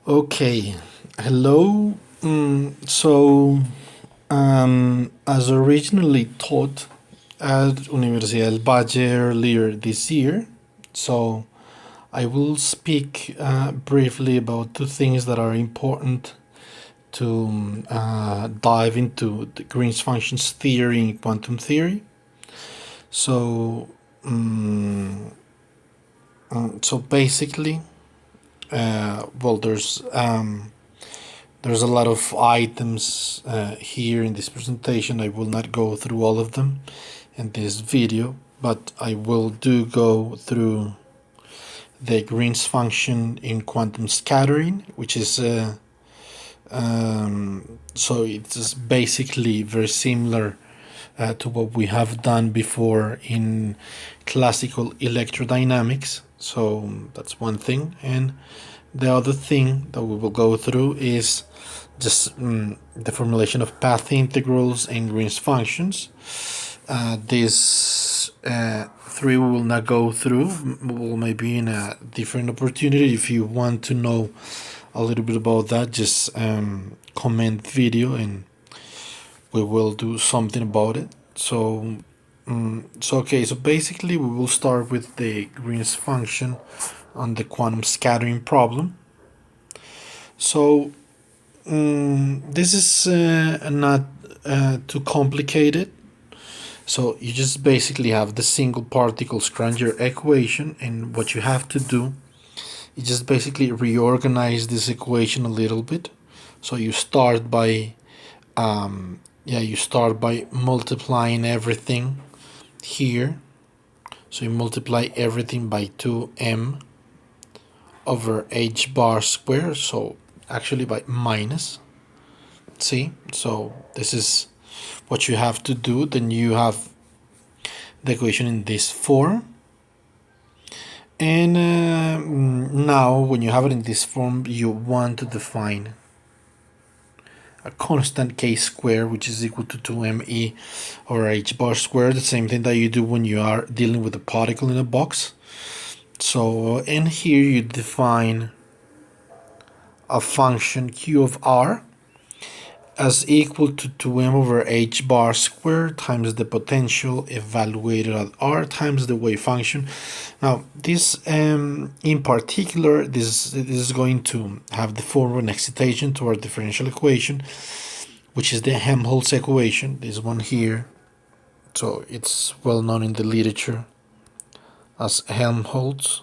Okay, hello. As originally taught at Universidad del Valle earlier this year, so I will speak briefly about two things that are important to dive into the Green's functions theory and quantum theory. So, so basically, well, there's a lot of items here in this presentation. I will not go through all of them in this video, but I will go through the Green's function in quantum scattering, which is so it's basically very similar to what we have done before in classical electrodynamics. So that's one thing. And the other thing that we will go through is just the formulation of path integrals and Green's functions. These three we will not go through. We'll maybe in a different opportunity. If you want to know a little bit about that, just comment video and we will do something about it. So okay, so basically we will start with the Green's function on the quantum scattering problem. So this is not too complicated. So you just basically have the single particle Schrödinger equation, and what you have to do is just basically reorganize this equation a little bit. So you start by multiplying everything here. So you multiply everything by 2m over h bar squared, so actually by minus. See, so this is what you have to do. Then you have the equation in this form, and now when you have it in this form, you want to define a constant k squared, which is equal to 2me over h bar squared, the same thing that you do when you are dealing with a particle in a box. So in here you define a function q of r as equal to 2m over h bar squared times the potential evaluated at r times the wave function. Now this in particular, this is going to have the form of an excitation to our differential equation, which is the Helmholtz equation, this one here. So it's well known in the literature as Helmholtz.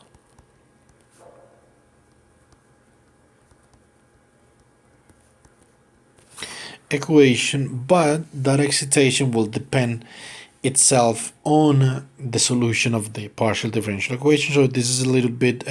Equation, but that excitation will depend itself on the solution of the partial differential equation. So this is a little bit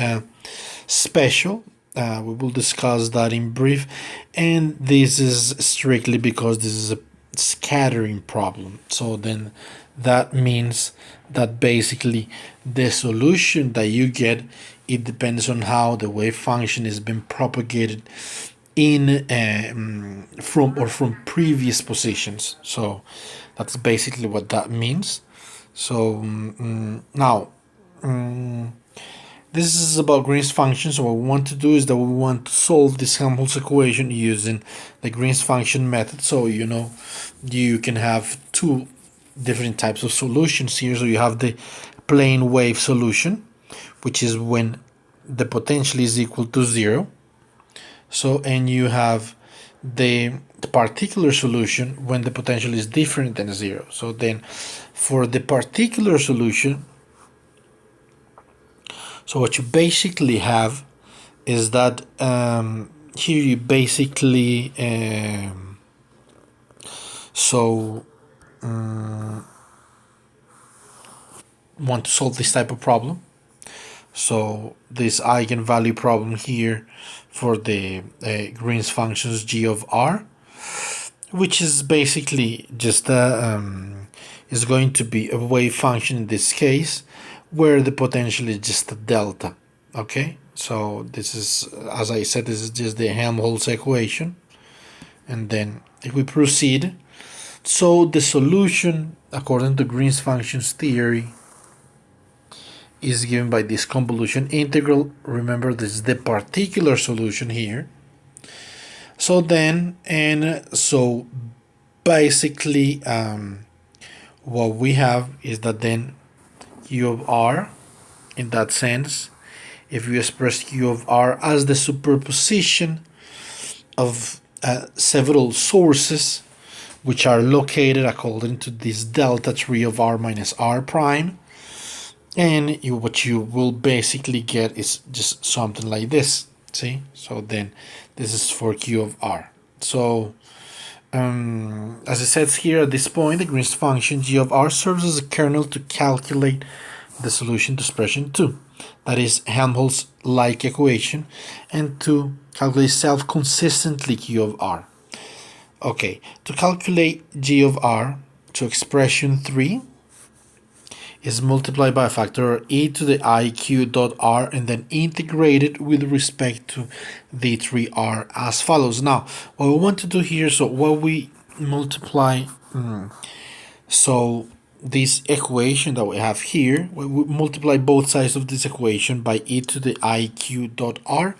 special. We will discuss that in brief, and this is strictly because this is a scattering problem. So then that means that basically the solution that you get, it depends on how the wave function is being propagated in from previous positions. So that's basically what that means. So now this is about Green's function. So what we want to do is that we want to solve this Helmholtz equation using the Green's function method. So you can have two different types of solutions here. So you have the plane wave solution, which is when the potential is equal to 0. So, and you have the particular solution when the potential is different than 0. So then for the particular solution, so what you basically have is that here you basically want to solve this type of problem. So this eigenvalue problem here for the Green's functions g of r, which is basically just is going to be a wave function in this case, where the potential is just a delta. Okay, so this is, as I said, this is just the Helmholtz equation. And then if we proceed, so the solution according to Green's functions theory is given by this convolution integral. Remember, this is the particular solution here. So then, and so basically, what we have is that then q of r, in that sense, if you express q of r as the superposition of several sources which are located according to this delta tree of r minus r prime, and what you will basically get is just something like this. See, so then this is for q of r. So as it says here, at this point, the Green's function g of r serves as a kernel to calculate the solution to expression 2, that is Helmholtz-like equation, and to calculate self-consistently q of r. Okay, to calculate g of r to expression 3 is multiplied by a factor e to the iq dot r and then integrated with respect to d3r as follows. Now, what we want to do here, so what we multiply, so this equation that we have here, we multiply both sides of this equation by e to the iq dot r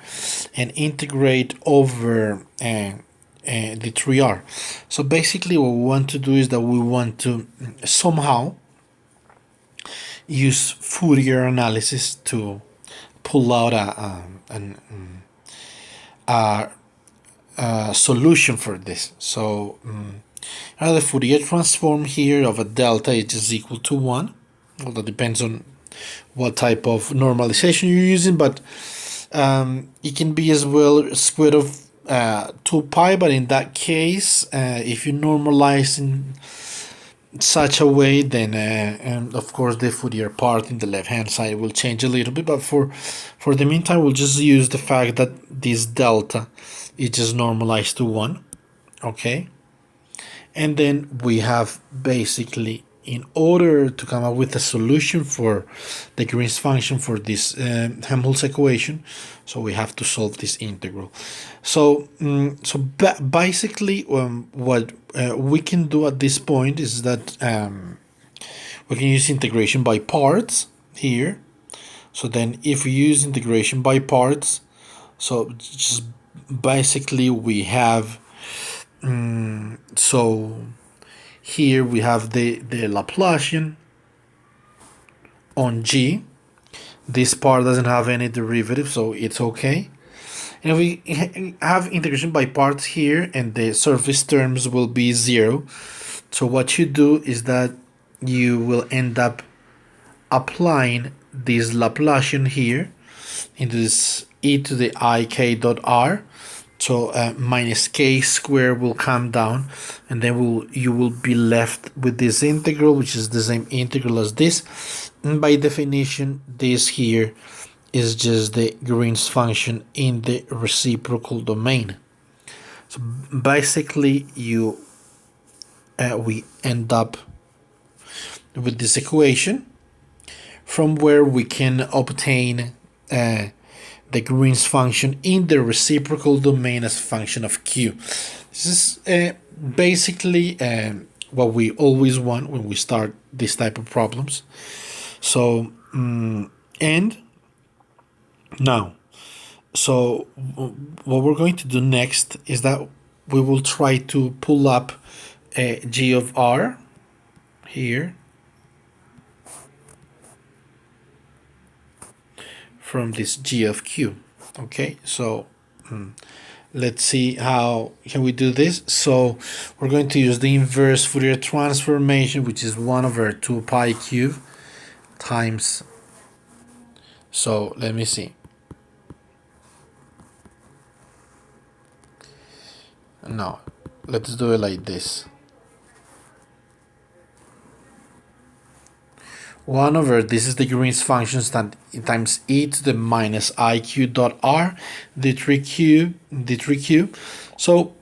and integrate over the 3r. So basically what we want to do is that we want to somehow use Fourier analysis to pull out a solution for this. So the Fourier transform here of a delta is equal to 1. Well, that depends on what type of normalization you're using, but it can be as well square root of 2 pi, but in that case, if you normalize in such a way, then of course the Fourier part in the left hand side will change a little bit, but for the meantime we'll just use the fact that this delta is just normalized to 1. Okay, and then we have basically, in order to come up with a solution for the Green's function for this Helmholtz equation, so we have to solve this integral. So basically what we can do at this point is that we can use integration by parts here. So then if we use integration by parts, so just basically we have so here we have the Laplacian on g. This part doesn't have any derivative, so it's okay. And we have integration by parts here, and the surface terms will be 0. So what you do is that you will end up applying this Laplacian here into this e to the ik dot r. So minus k squared will come down, and then you will be left with this integral, which is the same integral as this. And by definition, this here is just the Green's function in the reciprocal domain. So basically, we end up with this equation from where we can obtain the Green's function in the reciprocal domain as a function of q. This is basically what we always want when we start this type of problems. So and now, so what we're going to do next is that we will try to pull up g of r here from this g of q. Okay, so let's see how can we do this. So we're going to use the inverse Fourier transformation, which is 1 over 2 pi cube times, so let me see. No, let's do it like this. 1 over, this is the Green's function times e to the minus iq dot r d3q. So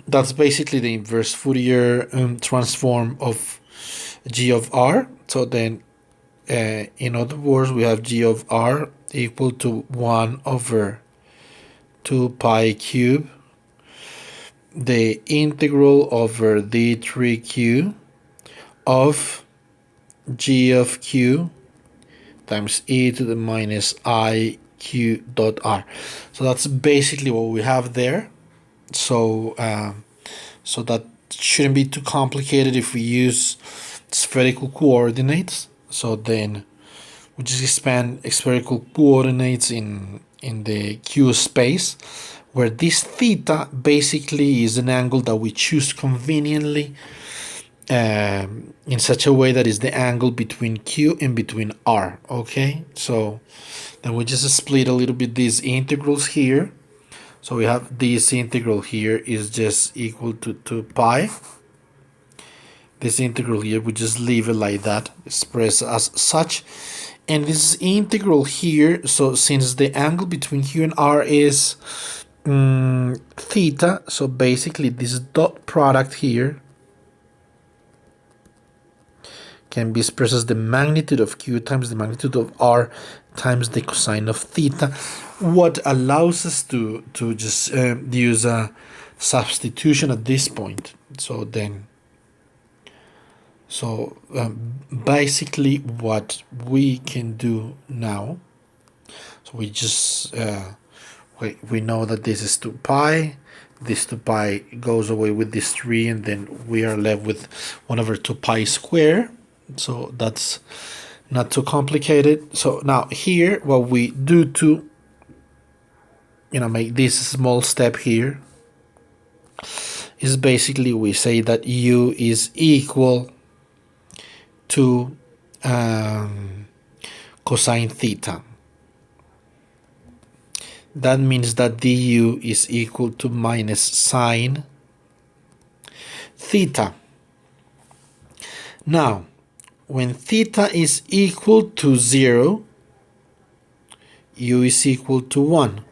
that's basically the inverse Fourier transform of g of r. So then in other words, we have g of r equal to 1 over 2 pi cube the integral over d3q of g of q times e to the minus iq dot r. So that's basically what we have there. So so that shouldn't be too complicated if we use spherical coordinates. So then we just expand spherical coordinates in the Q space, where this theta basically is an angle that we choose conveniently in such a way that is the angle between Q and between R. Okay, so then we just split a little bit these integrals here. So we have this integral here is just equal to 2 pi. This integral here, we just leave it like that, expressed as such. And this integral here, so since the angle between Q and R is theta, so basically this dot product here can be expressed as the magnitude of Q times the magnitude of R times the cosine of theta, what allows us to just use a substitution at this point. So then, basically what we can do now, so we just we know that this is 2 pi, this 2 pi goes away with this 3, and then we are left with 1 over 2 pi square. So that's not too complicated. So now here, what we do to make this small step here is basically we say that u is equal to cosine theta. That means that du is equal to minus sine theta. Now, when theta is equal to 0, u is equal to 1.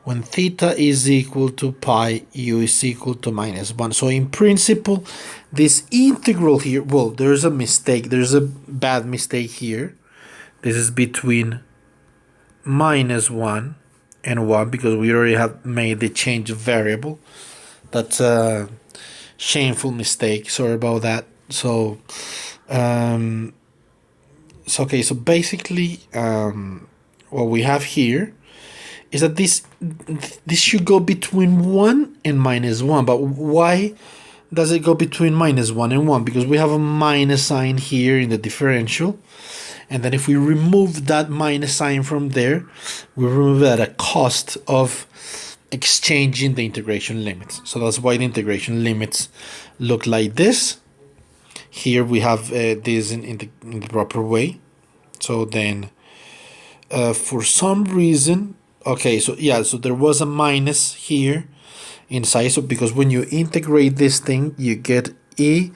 When theta is equal to pi, u is equal to minus 1. So in principle, this integral here, well, there's a mistake. There's a bad mistake here. This is between minus 1 and 1 because we already have made the change of variable. That's a shameful mistake. Sorry about that. So okay, so basically what we have here is that this should go between 1 and minus 1. But why does it go between minus 1 and 1? Because we have a minus sign here in the differential. And then if we remove that minus sign from there, we remove it at a cost of exchanging the integration limits. So that's why the integration limits look like this. Here we have this in the proper way. So then for some reason, okay, so yeah, so there was a minus here inside. So because when you integrate this thing, you get e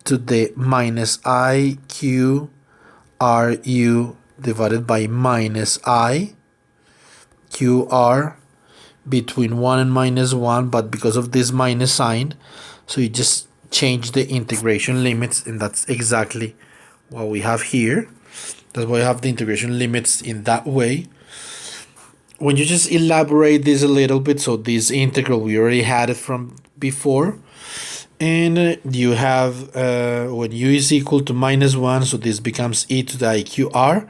to the minus I q r u divided by minus I q r between 1 and minus 1. But because of this minus sign, so you just change the integration limits, and that's exactly what we have here. That's why I have the integration limits in that way. When you just elaborate this a little bit, so this integral, we already had it from before. And you have, when u is equal to minus 1, so this becomes e to the iqr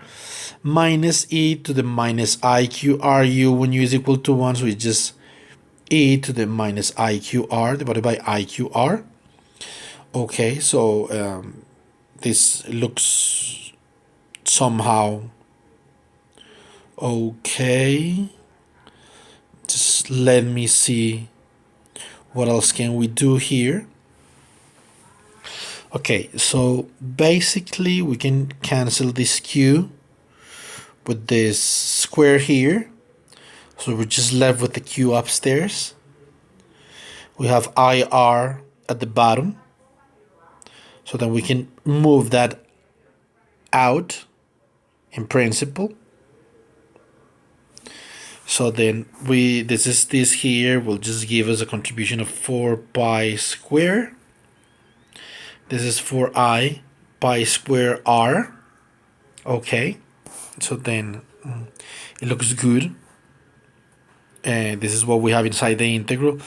minus e to the minus iqru when u is equal to 1. So it's just e to the minus iqr divided by iqr. Okay, so this looks somehow okay. Just let me see what else can we do here. Okay, so basically we can cancel this q with this square here. So we're just left with the q upstairs. We have IR at the bottom. So then we can move that out in principle. So then this here will just give us a contribution of 4 pi square. This is 4i pi square r. Okay, so then it looks good. And this is what we have inside the integral.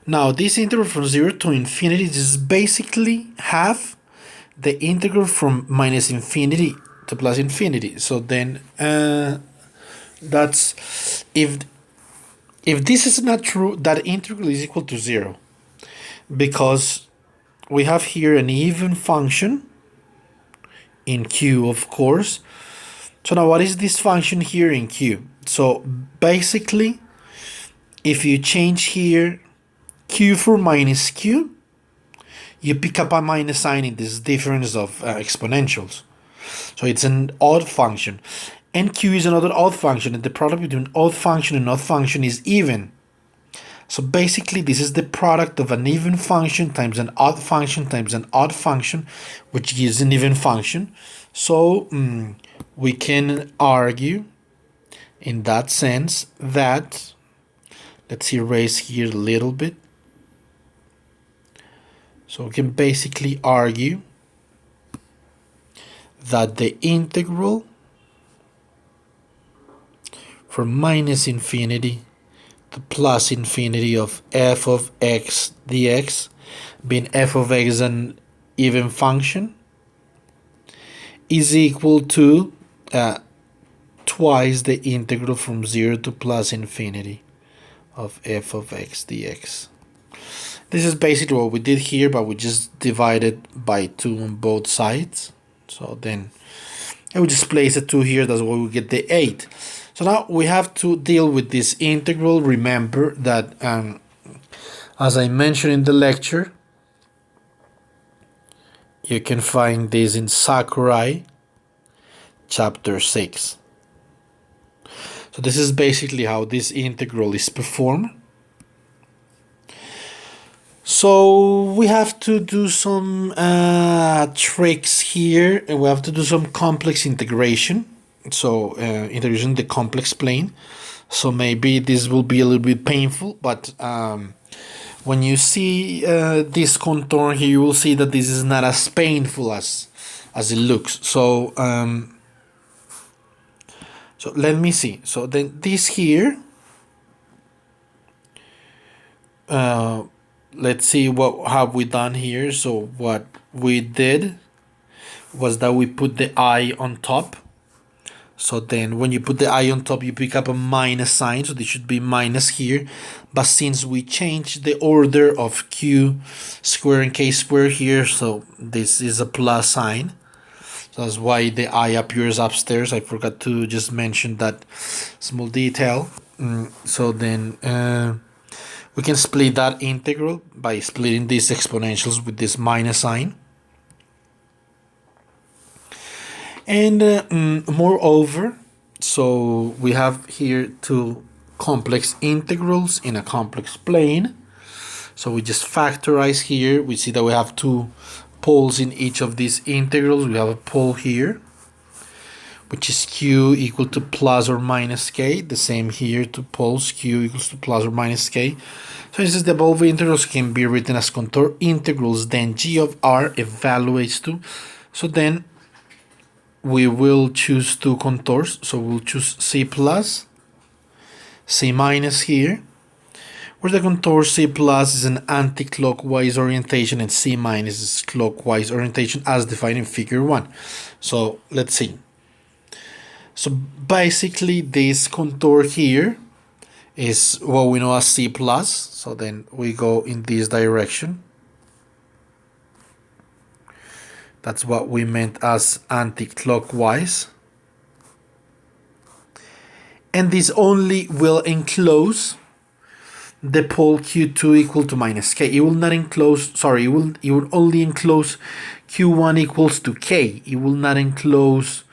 Now this integral from 0 to infinity is basically half the integral from minus infinity to plus infinity. So then that's if If this is not true, that integral is equal to 0, because we have here an even function in Q, of course. So now what is this function here in Q? So basically, if you change here Q for minus Q, you pick up a minus sign in this difference of exponentials. So it's an odd function. And Q is another odd function, and the product between odd function and odd function is even. So basically, this is the product of an even function times an odd function times an odd function, which gives an even function. So we can argue in that sense that, let's erase here a little bit. So we can basically argue that the integral from minus infinity to plus infinity of f of x dx, being f of x an even function, is equal to twice the integral from 0 to plus infinity of f of x dx. This is basically what we did here, but we just divided by 2 on both sides. So then I would just place a 2 here, that's why we get the 8. So now we have to deal with this integral. Remember that, as I mentioned in the lecture, you can find this in Sakurai chapter 6. So this is basically how this integral is performed. So we have to do some tricks here, and we have to do some complex integration. So integration the complex plane. So maybe this will be a little bit painful, but when you see this contour here, you will see that this is not as painful as it looks. So so let me see. So then this here, let's see what have we done here. So what we did was that we put the I on top. So then when you put the I on top, you pick up a minus sign. So this should be minus here. But since we changed the order of Q square and K square here, so this is a plus sign. So that's why the I appears upstairs. I forgot to just mention that small detail. So then we can split that integral by splitting these exponentials with this minus sign. And moreover, so we have here two complex integrals in a complex plane. So we just factorize here. We see that we have two poles in each of these integrals. We have a pole here, which is q equal to plus or minus k. The same here, two poles, q equals to plus or minus k. So since the above integrals can be written as contour integrals, then g of r evaluates to. So then we will choose two contours. So we'll choose c plus, c minus here, where the contour c plus is an anti-clockwise orientation and c minus is clockwise orientation as defined in figure 1. So let's see. So basically this contour here is what we know as c plus. So then we go in this direction. That's what we meant as anti-clockwise. And this only will enclose the pole q2 equal to minus k. It will not enclose, sorry, it will only enclose q1 equals to k. It will not enclose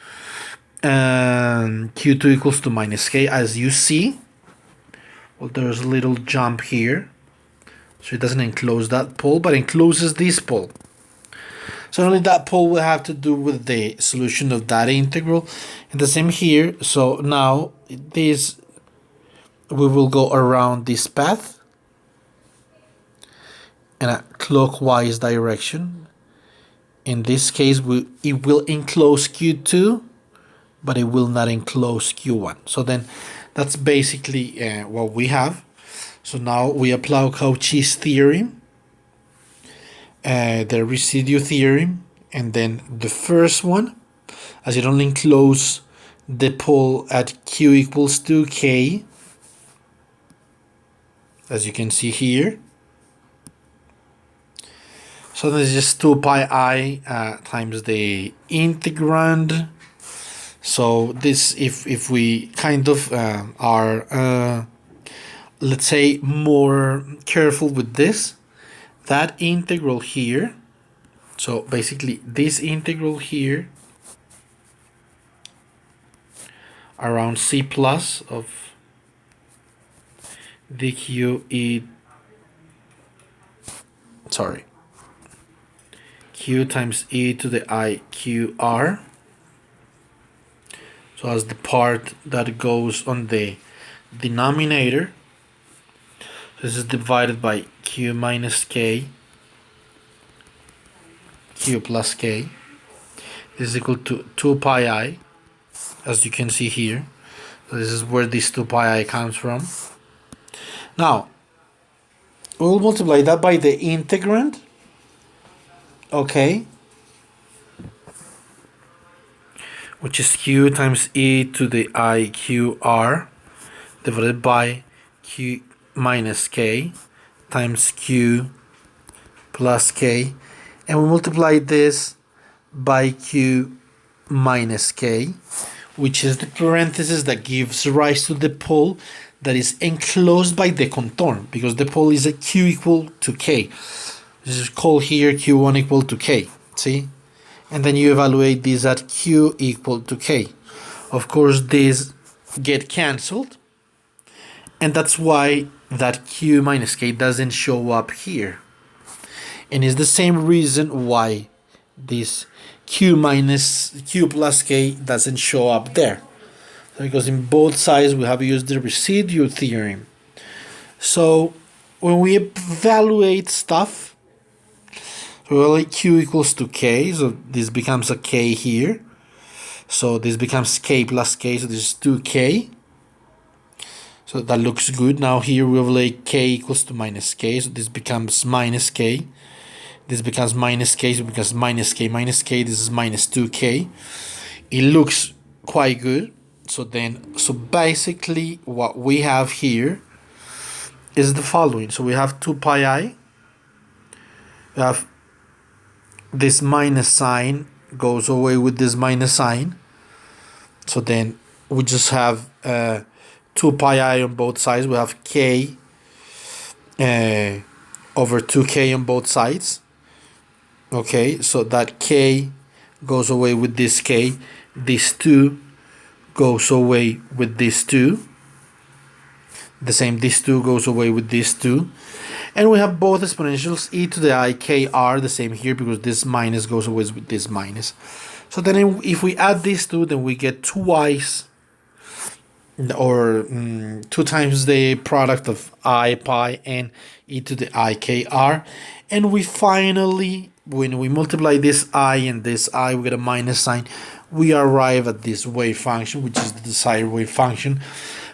q2 equals to minus k. As you see, well, there's a little jump here. So it doesn't enclose that pole, but encloses this pole. So only that pole will have to do with the solution of that integral. And the same here. So now this, we will go around this path in a clockwise direction. In this case, it will enclose q2, but it will not enclose q1. So then that's basically what we have. So now we apply Cauchy's theorem, the residue theorem, and then the first one, as it only encloses the pole at q equals to k, as you can see here. So this is just 2 pi I times the integrand. So this, if we kind of are, let's say, more careful with this, that integral here, so basically this integral here around c plus of dq e, sorry, q times e to the I q r. So as the part that goes on the denominator, this is divided by q minus k, q plus k. This is equal to 2 pi I, as you can see here. So this is where this 2 pi I comes from. Now, we'll multiply that by the integrand, okay, which is q times e to the I q r divided by q minus k times q plus k, and we multiply this by q minus k, which is the parenthesis that gives rise to the pole that is enclosed by the contour, because the pole is at q equal to k. This is called here q1 equal to k, see? And then you evaluate this at q equal to k. Of course, these get cancelled, and that's why that q minus k doesn't show up here. And it's the same reason why this q plus k doesn't show up there. Because in both sides we have used the residue theorem. So when we evaluate stuff, well, q equals to k, so this becomes a k here. So this becomes k plus k, so this is 2k. So that looks good. Now here we evaluate k equals to minus k, so this becomes minus k. This becomes minus k, so it becomes minus k minus k. This is minus 2k. It looks quite good. So basically what we have here is the following. So we have 2 pi I. We have this minus sign goes away with this minus sign. So then we just have 2 pi I on both sides. We have k over 2k on both sides. Okay, so that k goes away with this k. This 2 goes away with this 2. The same, this 2 goes away with this 2. And we have both exponentials, e to the I k r, the same here, because this minus goes away with this minus. So then if we add these two, then we get twice, or 2 times the product of I pi and e to the I k r. And we finally, when we multiply this I and this I, we get a minus sign. We arrive at this wave function, which is the desired wave function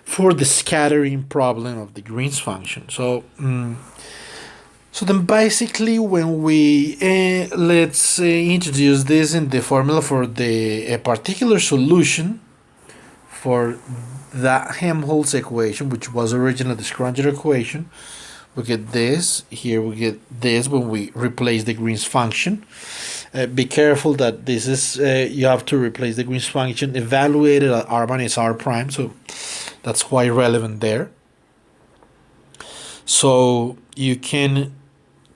for the scattering problem of the Green's function. So then basically when we let's introduce this in the formula for the particular solution for that Helmholtz equation, which was originally the Schrödinger equation, we get this. Here we get this when we replace the Green's function. Be careful that this is, you have to replace the Green's function evaluated at r minus r prime, so that's quite relevant there. So you can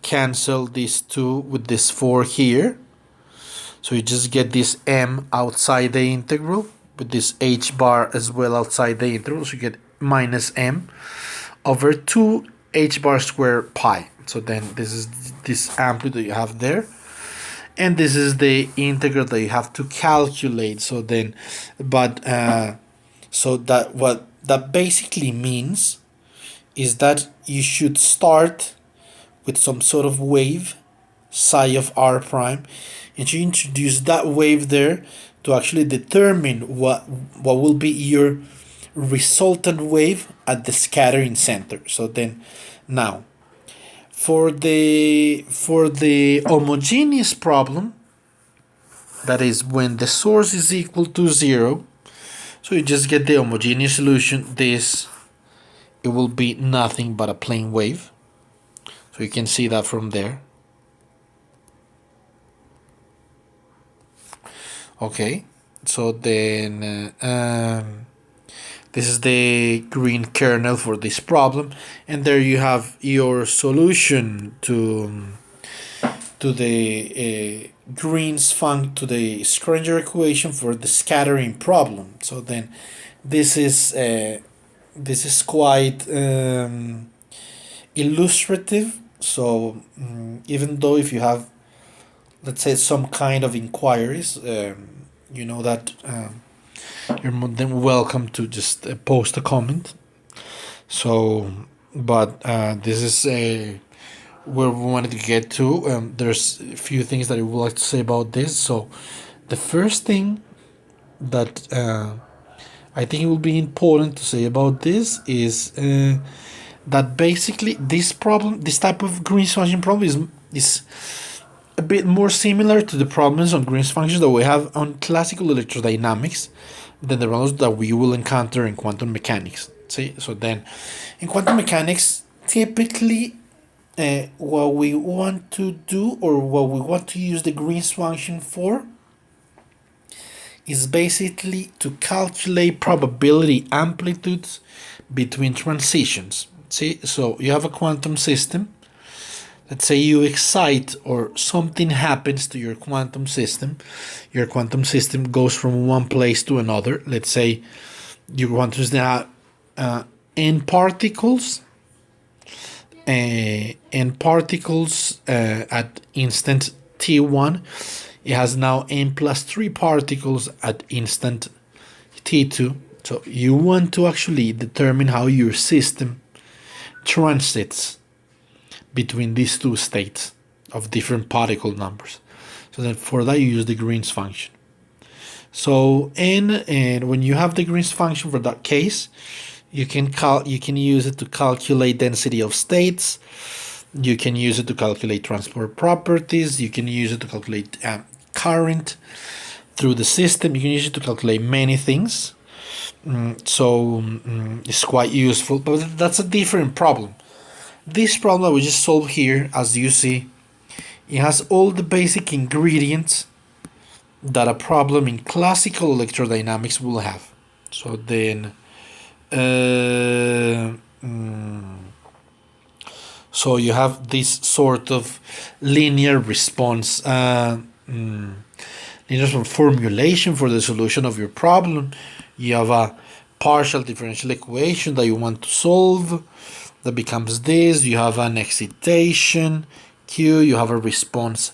cancel these 2 with this 4 here. So you just get this m outside the integral with this h bar as well outside the integral. So you get minus m over 2 h bar squared pi. So then this is this amplitude that you have there. And this is the integral that you have to calculate. So then, so that what that basically means is that you should start with some sort of wave, psi of r prime, and you introduce that wave there to actually determine what will be your resultant wave at the scattering center. So then, now, for the homogeneous problem, that is when the source is equal to 0, so you just get the homogeneous solution. This it will be nothing but a plane wave. So you can see that from there. Okay, so then this is the green kernel for this problem, and there you have your solution to the Green's function, to the Schrödinger equation for the scattering problem. So then this is quite illustrative. So even though if you have, let's say, some kind of inquiries, you know that you're more than welcome to just post a comment. So, but this is where we wanted to get to. There's a few things that I would like to say about this. So, the first thing that I think it will be important to say about this is that basically this problem, this type of Green's function problem, is a bit more similar to the problems on Green's functions that we have on classical electrodynamics than the problems that we will encounter in quantum mechanics. See, so then in quantum mechanics, typically what we want to do, or what we want to use the Green's function for, is basically to calculate probability amplitudes between transitions. See, so you have a quantum system. Let's say you excite, or something happens to your quantum system. Your quantum system goes from one place to another. Let's say your quantum system have n particles, at instant t1. It has now n plus 3 particles at instant t2. So you want to actually determine how your system transits between these two states of different particle numbers. So then for that you use the Green's function. So and when you have the Green's function for that case, you can use it to calculate density of states. You can use it to calculate transport properties. You can use it to calculate current through the system. You can use it to calculate many things. So it's quite useful, but that's a different problem. This problem that we just solved here, as you see, it has all the basic ingredients that a problem in classical electrodynamics will have. So then so you have this sort of linear response, linear formulation for the solution of your problem. You have a partial differential equation that you want to solve that becomes this. You have an excitation Q, you have a response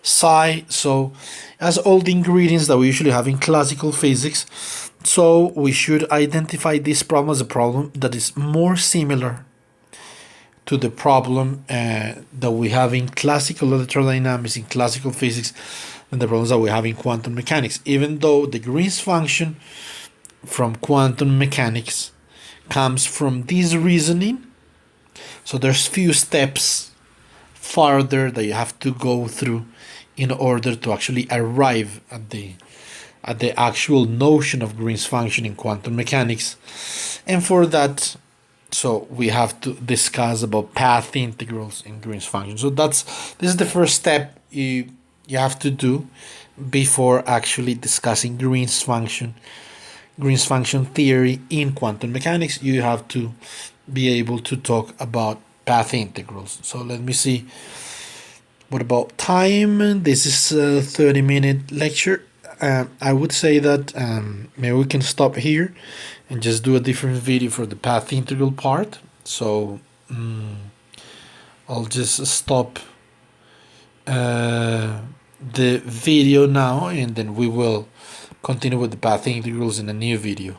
psi. So it has all the ingredients that we usually have in classical physics. So we should identify this problem as a problem that is more similar to the problem that we have in classical electrodynamics, in classical physics, than the problems that we have in quantum mechanics. Even though the Green's function from quantum mechanics comes from this reasoning, so there's few steps farther that you have to go through in order to actually arrive at the actual notion of Green's function in quantum mechanics. And for that, so we have to discuss about path integrals in Green's function. So this is the first step you have to do before actually discussing Green's function theory in quantum mechanics. You have to be able to talk about path integrals. So let me see. What about time? This is a 30-minute lecture. I would say that maybe we can stop here and just do a different video for the path integral part. So I'll just stop the video now, and then we will continue with the path integrals in a new video.